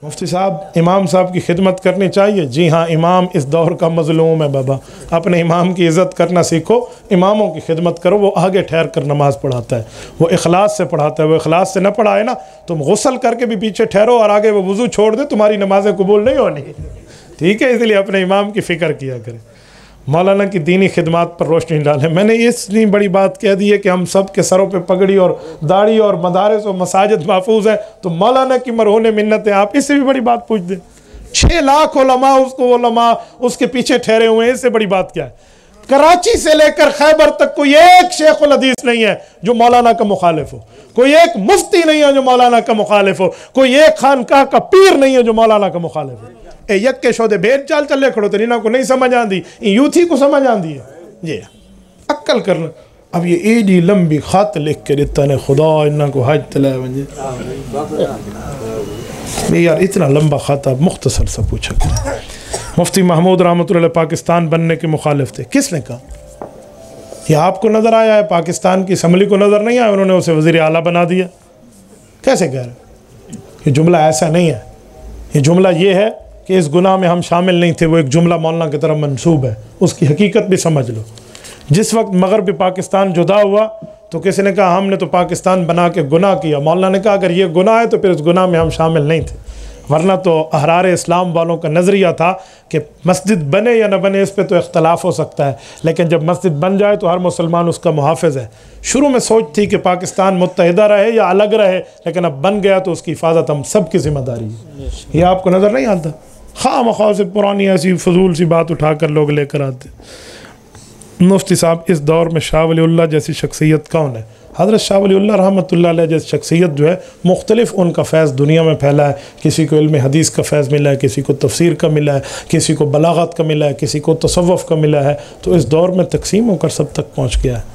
مفتی صاحب امام صاحب کی خدمت کرنی چاہیے؟ جی ہاں، امام اس دور کا مظلوم ہے بابا، اپنے امام کی عزت کرنا سیکھو، اماموں کی خدمت کرو، وہ آگے ٹھہر کر نماز پڑھاتا ہے، وہ اخلاص سے پڑھاتا ہے، وہ اخلاص سے نہ پڑھائے نا، تم غسل کر کے بھی پیچھے ٹھہرو اور آگے وہ وضو چھوڑ دے، تمہاری نمازیں قبول نہیں ہونی، ٹھیک ہے؟ اس لیے اپنے امام کی فکر کیا کریں، مولانا کی دینی خدمات پر روشنی ڈالیں۔ میں نے اتنی بڑی بات کہہ دی ہے کہ ہم سب کے سروں پہ پگڑی اور داڑھی اور مدارس اور مساجد محفوظ ہیں، تو مولانا کی مرہون منتیں آپ اس سے بھی بڑی بات پوچھ دیں۔ 6 لاکھ علماء اس کے پیچھے ٹھہرے ہوئے ہیں، اس سے بڑی بات کیا ہے؟ کراچی سے لے کر خیبر تک کوئی ایک شیخ الحدیث نہیں ہے جو مولانا کا مخالف ہو، کوئی ایک مفتی نہیں ہے جو مولانا کا مخالف ہو، کوئی ایک خانقاہ کا پیر نہیں ہے جو مولانا کا مخالف ہو۔ اے یک کے شودے بھیڑ چال چلے کھڑو تری نہ کو نہیں سمجھ آن دی، یوتھی کو سمجھ آن دی ہے، جی عقل کرنا۔ اب یہ ایڈی لمبی خط لکھ کے دیتا نے، خدا انہاں کو حج تلائے ونجے، یار اتنا لمبا خط آپ مختصر سا پوچھا کریں۔ مفتی محمود رحمۃ اللہ علیہ پاکستان بننے کے مخالف تھے، کس نے کہا؟ یہ آپ کو نظر آیا ہے؟ پاکستان کی اسمبلی کو نظر نہیں آیا انہوں نے اسے وزیر اعلیٰ بنا دیا؟ کیسے کہہ رہے؟ یہ جملہ ایسا نہیں ہے، یہ جملہ یہ ہے کہ اس گناہ میں ہم شامل نہیں تھے، وہ ایک جملہ مولانا کی طرف منسوب ہے، اس کی حقیقت بھی سمجھ لو۔ جس وقت مغربی پاکستان جدا ہوا تو کسی نے کہا ہم نے تو پاکستان بنا کے گناہ کیا، مولانا نے کہا اگر یہ گناہ ہے تو پھر اس گناہ میں ہم شامل نہیں تھے، ورنہ تو احرار اسلام والوں کا نظریہ تھا کہ مسجد بنے یا نہ بنے اس پہ تو اختلاف ہو سکتا ہے، لیکن جب مسجد بن جائے تو ہر مسلمان اس کا محافظ ہے۔ شروع میں سوچ تھی کہ پاکستان متحدہ رہے یا الگ رہے، لیکن اب بن گیا تو اس کی حفاظت ہم سب کی ذمہ داری ہے۔ یہ آپ کو نظر نہیں آتا؟ خواہ مخواہ سے پرانی ایسی فضول سی بات اٹھا کر لوگ لے کر آتے۔ مفتی صاحب اس دور میں شاہ ولی اللہ جیسی شخصیت کون ہے؟ حضرت شاہ ولی اللہ رحمۃ اللہ علیہ جیسی شخصیت جو ہے مختلف ان کا فیض دنیا میں پھیلا ہے، کسی کو علم حدیث کا فیض ملا ہے، کسی کو تفسیر کا ملا ہے، کسی کو بلاغت کا ملا ہے، کسی کو تصوف کا ملا ہے، تو اس دور میں تقسیم ہو کر سب تک پہنچ گیا ہے۔